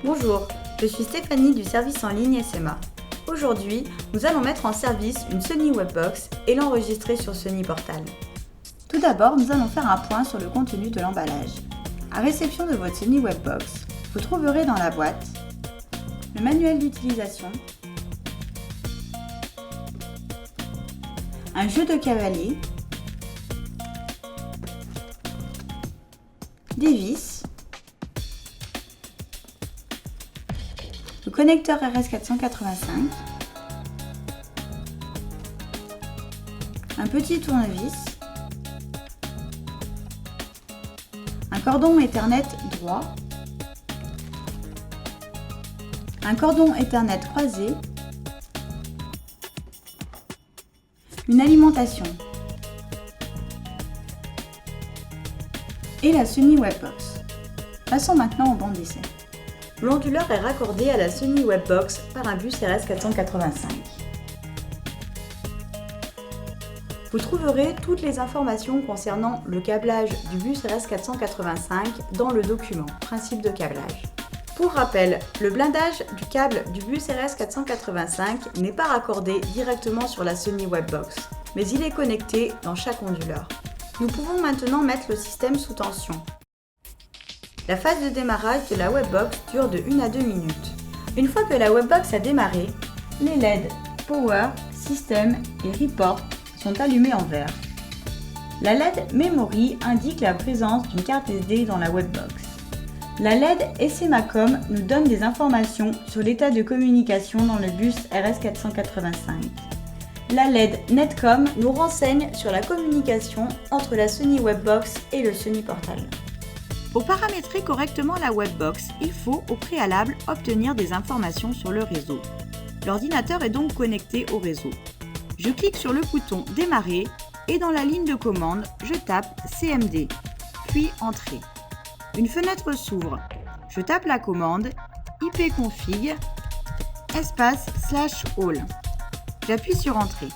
Bonjour, je suis Stéphanie du service en ligne SMA. Aujourd'hui, nous allons mettre en service une Sony Webbox et l'enregistrer sur Sony Portal. Tout d'abord, nous allons faire un point sur le contenu de l'emballage. À réception de votre Sony Webbox, vous trouverez dans la boîte le manuel d'utilisation, un jeu de cavalier, des vis, le connecteur RS485, un petit tournevis, un cordon Ethernet droit, un cordon Ethernet croisé, une alimentation et la Sony Webbox. Passons maintenant au banc d'essai. L'onduleur est raccordé à la Sony Webbox par un bus RS485. Vous trouverez toutes les informations concernant le câblage du bus RS485 dans le document « Principe de câblage ». Pour rappel, le blindage du câble du bus RS485 n'est pas raccordé directement sur la Sony Webbox, mais il est connecté dans chaque onduleur. Nous pouvons maintenant mettre le système sous tension. La phase de démarrage de la Webbox dure de 1 à 2 minutes. Une fois que la Webbox a démarré, les LED Power, System et Report sont allumés en vert. La LED Memory indique la présence d'une carte SD dans la Webbox. La LED SMACOM nous donne des informations sur l'état de communication dans le bus RS485. La LED Netcom nous renseigne sur la communication entre la Sony Webbox et le Sony Portal. Pour paramétrer correctement la Webbox, il faut au préalable obtenir des informations sur le réseau. L'ordinateur est donc connecté au réseau. Je clique sur le bouton Démarrer et dans la ligne de commande, je tape CMD, puis Entrée. Une fenêtre s'ouvre. Je tape la commande ipconfig /all. J'appuie sur Entrée.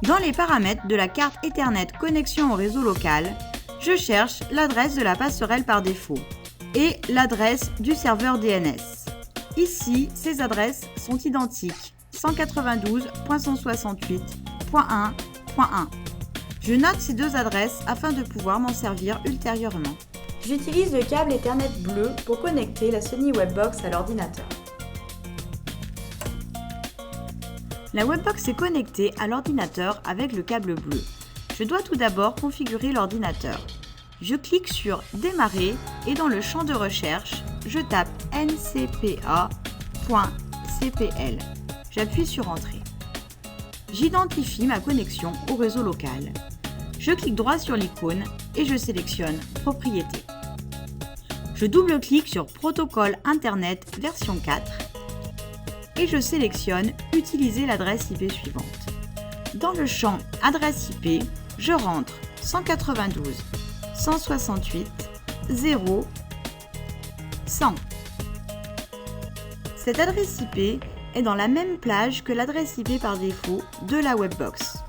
Dans les paramètres de la carte Ethernet connexion au réseau local, je cherche l'adresse de la passerelle par défaut et l'adresse du serveur DNS. Ici, ces adresses sont identiques 192.168.1.1. Je note ces deux adresses afin de pouvoir m'en servir ultérieurement. J'utilise le câble Ethernet bleu pour connecter la Sony Webbox à l'ordinateur. La Webbox est connectée à l'ordinateur avec le câble bleu. Je dois tout d'abord configurer l'ordinateur. Je clique sur Démarrer et dans le champ de recherche, je tape ncpa.cpl. J'appuie sur Entrée. J'identifie ma connexion au réseau local. Je clique droit sur l'icône et je sélectionne Propriétés. Je double-clique sur Protocole Internet version 4 et je sélectionne Utiliser l'adresse IP suivante. Dans le champ Adresse IP, je rentre 192.168.0.100. Cette adresse IP est dans la même plage que l'adresse IP par défaut de la Webbox.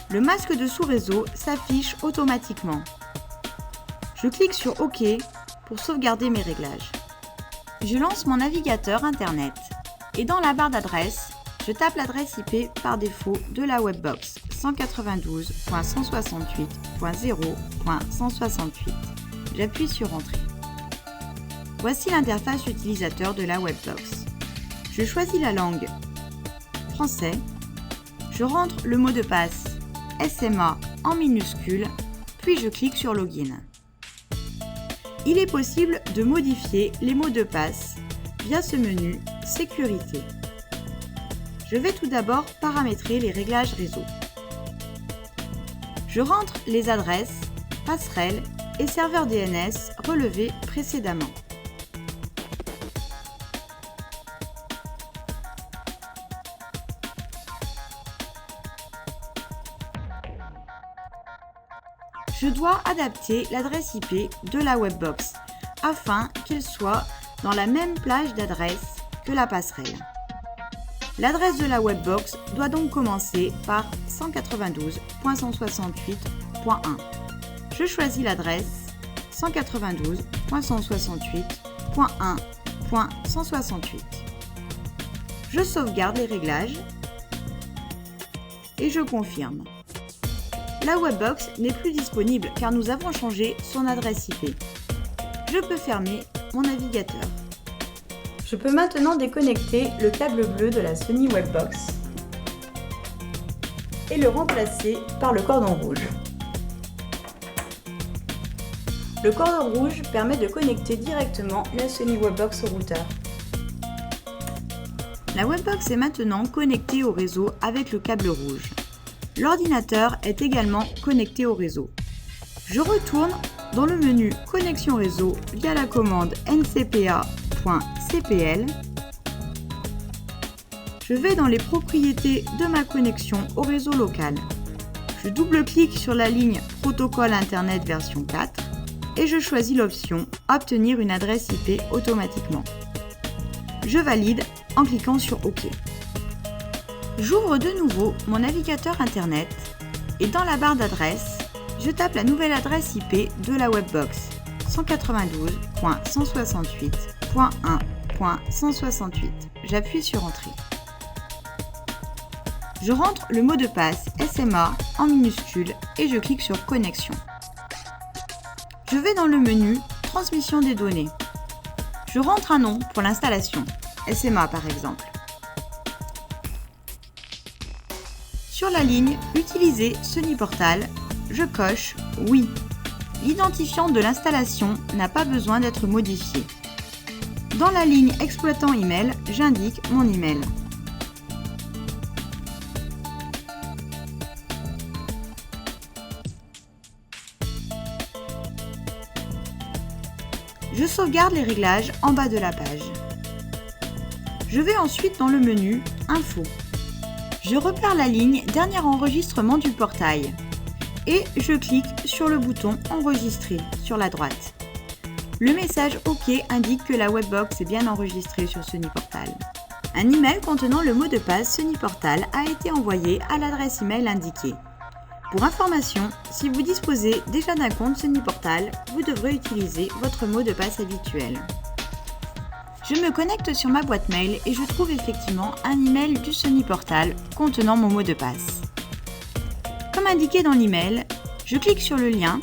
Le masque de sous-réseau s'affiche automatiquement. Je clique sur OK pour sauvegarder mes réglages. Je lance mon navigateur Internet et dans la barre d'adresse, je tape l'adresse IP par défaut de la Webbox 192.168.0.168. J'appuie sur Entrée. Voici l'interface utilisateur de la Webbox. Je choisis la langue français. Je rentre le mot de passe SMA en minuscule, puis je clique sur Login. Il est possible de modifier les mots de passe via ce menu Sécurité. Je vais tout d'abord paramétrer les réglages réseau. Je rentre les adresses, passerelles et serveurs DNS relevés précédemment. Je dois adapter l'adresse IP de la Webbox afin qu'elle soit dans la même plage d'adresse que la passerelle. L'adresse de la Webbox doit donc commencer par 192.168.1. Je choisis l'adresse 192.168.1. .1.168. Je sauvegarde les réglages et je confirme. La Webbox n'est plus disponible car nous avons changé son adresse IP. Je peux fermer mon navigateur. Je peux maintenant déconnecter le câble bleu de la Sony Webbox et le remplacer par le cordon rouge. Le cordon rouge permet de connecter directement la Sony Webbox au routeur. La Webbox est maintenant connectée au réseau avec le câble rouge. L'ordinateur est également connecté au réseau. Je retourne dans le menu Connexion réseau via la commande ncpa.cpl. Je vais dans les propriétés de ma connexion au réseau local. Je double-clique sur la ligne Protocole Internet version 4 et je choisis l'option Obtenir une adresse IP automatiquement. Je valide en cliquant sur OK. J'ouvre de nouveau mon navigateur Internet et dans la barre d'adresse, je tape la nouvelle adresse IP de la Webbox 192.168.1.168. J'appuie sur Entrée. Je rentre le mot de passe SMA en minuscule et je clique sur Connexion. Je vais dans le menu Transmission des données. Je rentre un nom pour l'installation, SMA par exemple. Sur la ligne Utiliser Sony Portal, je coche Oui. L'identifiant de l'installation n'a pas besoin d'être modifié. Dans la ligne Exploitant email, j'indique mon email. Je sauvegarde les réglages en bas de la page. Je vais ensuite dans le menu Info. Je repère la ligne Dernier enregistrement du portail et je clique sur le bouton Enregistrer sur la droite. Le message OK indique que la Webbox est bien enregistrée sur Sony Portal. Un email contenant le mot de passe Sony Portal a été envoyé à l'adresse email indiquée. Pour information, si vous disposez déjà d'un compte Sony Portal, vous devrez utiliser votre mot de passe habituel. Je me connecte sur ma boîte mail et je trouve effectivement un email du Sony Portal contenant mon mot de passe. Comme indiqué dans l'email, je clique sur le lien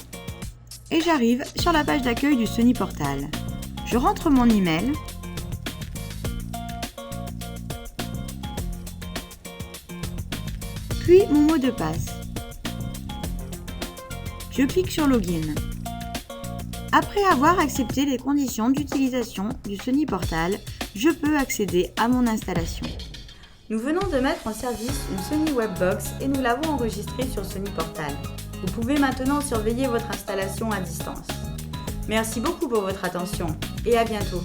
et j'arrive sur la page d'accueil du Sony Portal. Je rentre mon email, puis mon mot de passe. Je clique sur Login. Après avoir accepté les conditions d'utilisation du Sony Portal, je peux accéder à mon installation. Nous venons de mettre en service une Sony Webbox et nous l'avons enregistrée sur Sony Portal. Vous pouvez maintenant surveiller votre installation à distance. Merci beaucoup pour votre attention et à bientôt.